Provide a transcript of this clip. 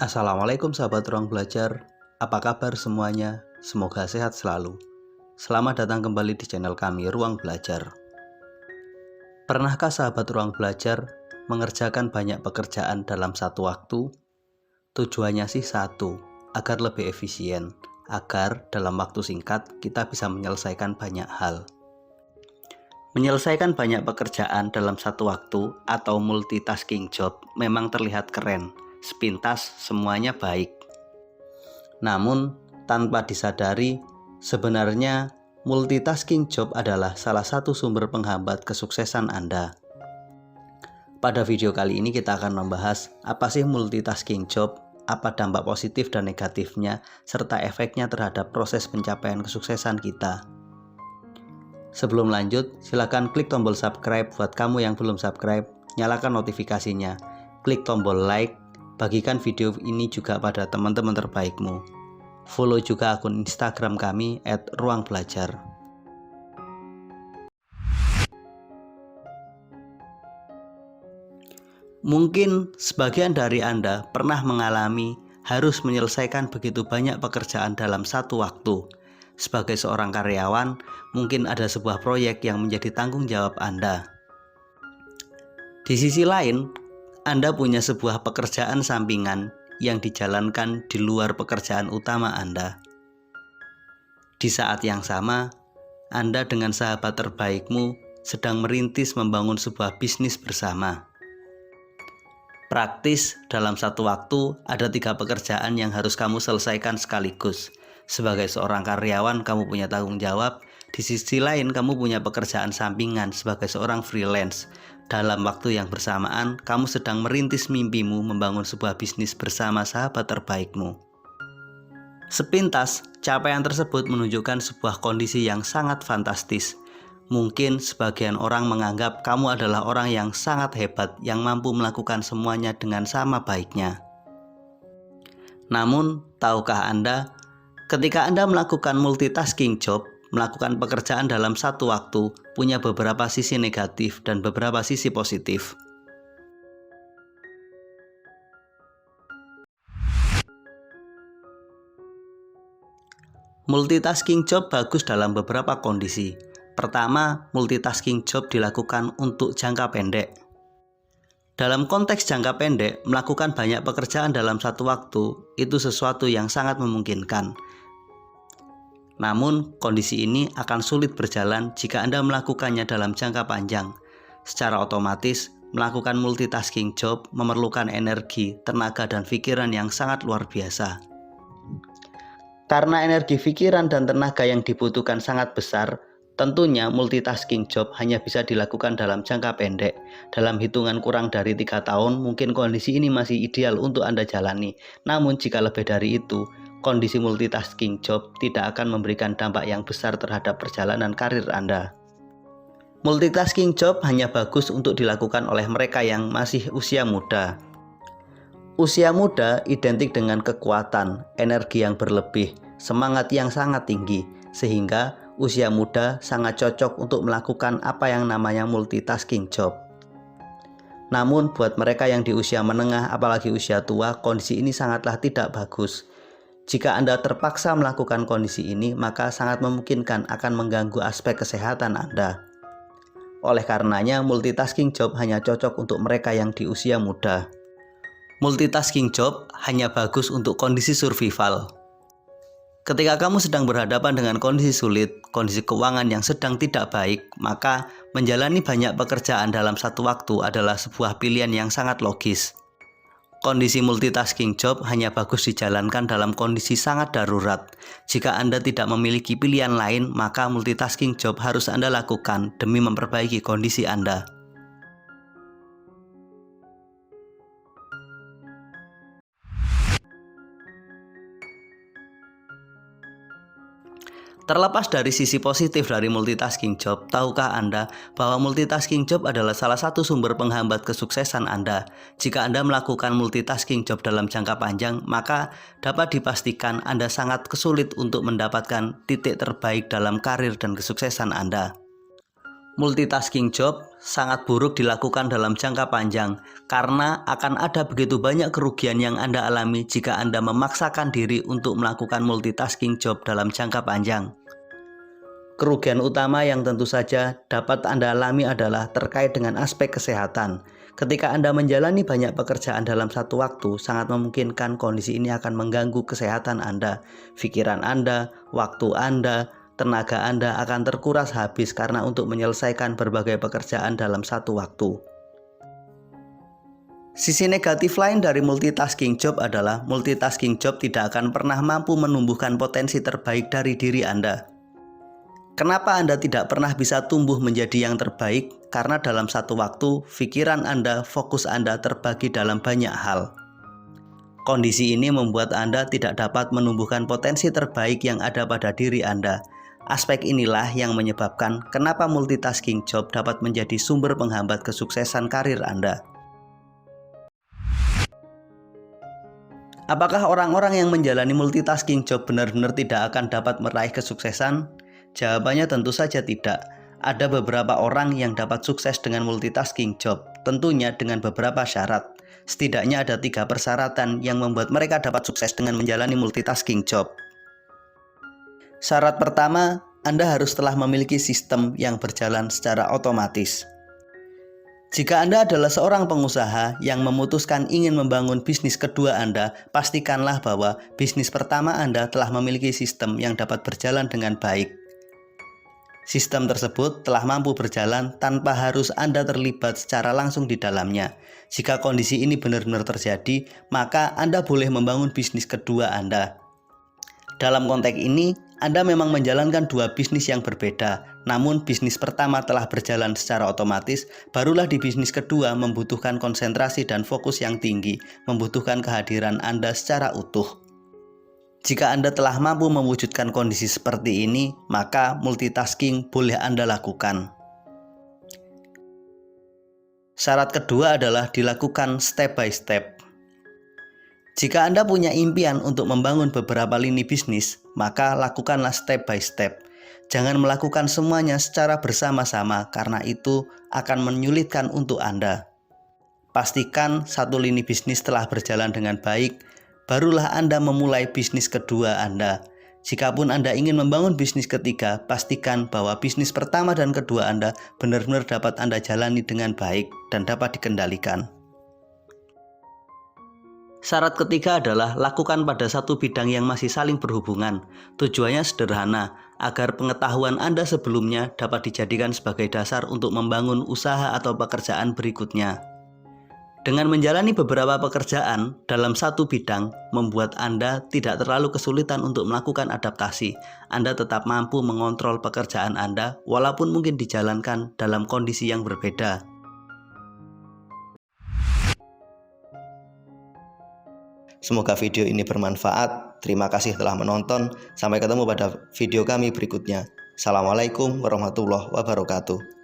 Assalamualaikum sahabat ruang belajar, apa kabar semuanya? Semoga sehat selalu. Selamat datang kembali di channel kami Ruang Belajar. Pernahkah sahabat ruang belajar mengerjakan banyak pekerjaan dalam satu waktu? Tujuannya sih satu, agar lebih efisien, agar dalam waktu singkat kita bisa menyelesaikan banyak hal. Menyelesaikan banyak pekerjaan dalam satu waktu atau multitasking job memang terlihat keren. Sepintas semuanya baik. Namun tanpa disadari, sebenarnya multitasking job adalah salah satu sumber penghambat kesuksesan Anda. Pada video kali ini kita akan membahas apa sih multitasking job, apa dampak positif dan negatifnya, serta efeknya terhadap proses pencapaian kesuksesan kita. Sebelum lanjut, silakan klik tombol subscribe buat kamu yang belum subscribe, nyalakan notifikasinya, klik tombol like, bagikan video ini juga pada teman-teman terbaikmu. Follow juga akun Instagram kami @ruangbelajar. Mungkin sebagian dari Anda pernah mengalami harus menyelesaikan begitu banyak pekerjaan dalam satu waktu. Sebagai seorang karyawan, mungkin ada sebuah proyek yang menjadi tanggung jawab Anda. Di sisi lain, Anda punya sebuah pekerjaan sampingan yang dijalankan di luar pekerjaan utama Anda. Di saat yang sama, Anda dengan sahabat terbaikmu sedang merintis membangun sebuah bisnis bersama. Praktis, dalam satu waktu ada 3 pekerjaan yang harus kamu selesaikan sekaligus. Sebagai seorang karyawan, kamu punya tanggung jawab. Di sisi lain, kamu punya pekerjaan sampingan sebagai seorang freelance. Dalam waktu yang bersamaan, kamu sedang merintis mimpimu membangun sebuah bisnis bersama sahabat terbaikmu. Sepintas, capaian tersebut menunjukkan sebuah kondisi yang sangat fantastis. Mungkin sebagian orang menganggap kamu adalah orang yang sangat hebat yang mampu melakukan semuanya dengan sama baiknya. Namun, tahukah Anda, ketika Anda melakukan multitasking job, melakukan pekerjaan dalam satu waktu punya beberapa sisi negatif dan beberapa sisi positif. Multitasking job bagus dalam beberapa kondisi. Pertama, multitasking job dilakukan untuk jangka pendek. Dalam konteks jangka pendek, melakukan banyak pekerjaan dalam satu waktu itu sesuatu yang sangat memungkinkan. Namun, kondisi ini akan sulit berjalan jika Anda melakukannya dalam jangka panjang. Secara otomatis, melakukan multitasking job memerlukan energi, tenaga, dan pikiran yang sangat luar biasa. Karena energi pikiran dan tenaga yang dibutuhkan sangat besar, tentunya multitasking job hanya bisa dilakukan dalam jangka pendek. Dalam hitungan kurang dari 3 tahun, mungkin kondisi ini masih ideal untuk Anda jalani. Namun jika lebih dari itu, kondisi multitasking job tidak akan memberikan dampak yang besar terhadap perjalanan karir Anda. Multitasking job hanya bagus untuk dilakukan oleh mereka yang masih usia muda. Usia muda identik dengan kekuatan, energi yang berlebih, semangat yang sangat tinggi, sehingga usia muda sangat cocok untuk melakukan apa yang namanya multitasking job. Namun buat mereka yang di usia menengah apalagi usia tua, kondisi ini sangatlah tidak bagus. Jika Anda terpaksa melakukan kondisi ini, maka sangat memungkinkan akan mengganggu aspek kesehatan Anda. Oleh karenanya, multitasking job hanya cocok untuk mereka yang di usia muda. Multitasking job hanya bagus untuk kondisi survival. Ketika kamu sedang berhadapan dengan kondisi sulit, kondisi keuangan yang sedang tidak baik, maka menjalani banyak pekerjaan dalam satu waktu adalah sebuah pilihan yang sangat logis. Kondisi multitasking job hanya bagus dijalankan dalam kondisi sangat darurat. Jika Anda tidak memiliki pilihan lain, maka multitasking job harus Anda lakukan demi memperbaiki kondisi Anda. Terlepas dari sisi positif dari multitasking job, tahukah Anda bahwa multitasking job adalah salah satu sumber penghambat kesuksesan Anda? Jika Anda melakukan multitasking job dalam jangka panjang, maka dapat dipastikan Anda sangat kesulit untuk mendapatkan titik terbaik dalam karir dan kesuksesan Anda. Multitasking job sangat buruk dilakukan dalam jangka panjang karena akan ada begitu banyak kerugian yang Anda alami jika Anda memaksakan diri untuk melakukan multitasking job dalam jangka panjang. Kerugian utama yang tentu saja dapat Anda alami adalah terkait dengan aspek kesehatan. Ketika Anda menjalani banyak pekerjaan dalam satu waktu, sangat memungkinkan kondisi ini akan mengganggu kesehatan Anda, pikiran Anda, waktu Anda, tenaga Anda akan terkuras habis karena untuk menyelesaikan berbagai pekerjaan dalam satu waktu. Sisi negatif lain dari multitasking job adalah multitasking job tidak akan pernah mampu menumbuhkan potensi terbaik dari diri Anda. Kenapa Anda tidak pernah bisa tumbuh menjadi yang terbaik? Karena dalam satu waktu, pikiran Anda, fokus Anda terbagi dalam banyak hal. Kondisi ini membuat Anda tidak dapat menumbuhkan potensi terbaik yang ada pada diri Anda. Aspek inilah yang menyebabkan kenapa multitasking job dapat menjadi sumber penghambat kesuksesan karir Anda. Apakah orang-orang yang menjalani multitasking job benar-benar tidak akan dapat meraih kesuksesan? Jawabannya tentu saja tidak. Ada beberapa orang yang dapat sukses dengan multitasking job, tentunya dengan beberapa syarat. Setidaknya ada 3 persyaratan yang membuat mereka dapat sukses dengan menjalani multitasking job. Syarat pertama, Anda harus telah memiliki sistem yang berjalan secara otomatis. Jika Anda adalah seorang pengusaha yang memutuskan ingin membangun bisnis kedua Anda, pastikanlah bahwa bisnis pertama Anda telah memiliki sistem yang dapat berjalan dengan baik. Sistem tersebut telah mampu berjalan tanpa harus Anda terlibat secara langsung di dalamnya. Jika kondisi ini benar-benar terjadi, maka Anda boleh membangun bisnis kedua Anda. Dalam konteks ini, Anda memang menjalankan 2 bisnis yang berbeda, namun bisnis pertama telah berjalan secara otomatis, barulah di bisnis kedua membutuhkan konsentrasi dan fokus yang tinggi, membutuhkan kehadiran Anda secara utuh. Jika Anda telah mampu mewujudkan kondisi seperti ini, maka multitasking boleh Anda lakukan. Syarat kedua adalah dilakukan step by step. Jika Anda punya impian untuk membangun beberapa lini bisnis, maka lakukanlah step by step. Jangan melakukan semuanya secara bersama-sama karena itu akan menyulitkan untuk Anda. Pastikan satu lini bisnis telah berjalan dengan baik, barulah Anda memulai bisnis kedua Anda. Jikapun Anda ingin membangun bisnis ketiga, pastikan bahwa bisnis pertama dan kedua Anda benar-benar dapat Anda jalani dengan baik dan dapat dikendalikan. Syarat ketiga adalah lakukan pada satu bidang yang masih saling berhubungan. Tujuannya sederhana, agar pengetahuan Anda sebelumnya dapat dijadikan sebagai dasar untuk membangun usaha atau pekerjaan berikutnya. Dengan menjalani beberapa pekerjaan dalam satu bidang, membuat Anda tidak terlalu kesulitan untuk melakukan adaptasi. Anda tetap mampu mengontrol pekerjaan Anda, walaupun mungkin dijalankan dalam kondisi yang berbeda. Semoga video ini bermanfaat. Terima kasih telah menonton. Sampai ketemu pada video kami berikutnya. Assalamualaikum warahmatullahi wabarakatuh.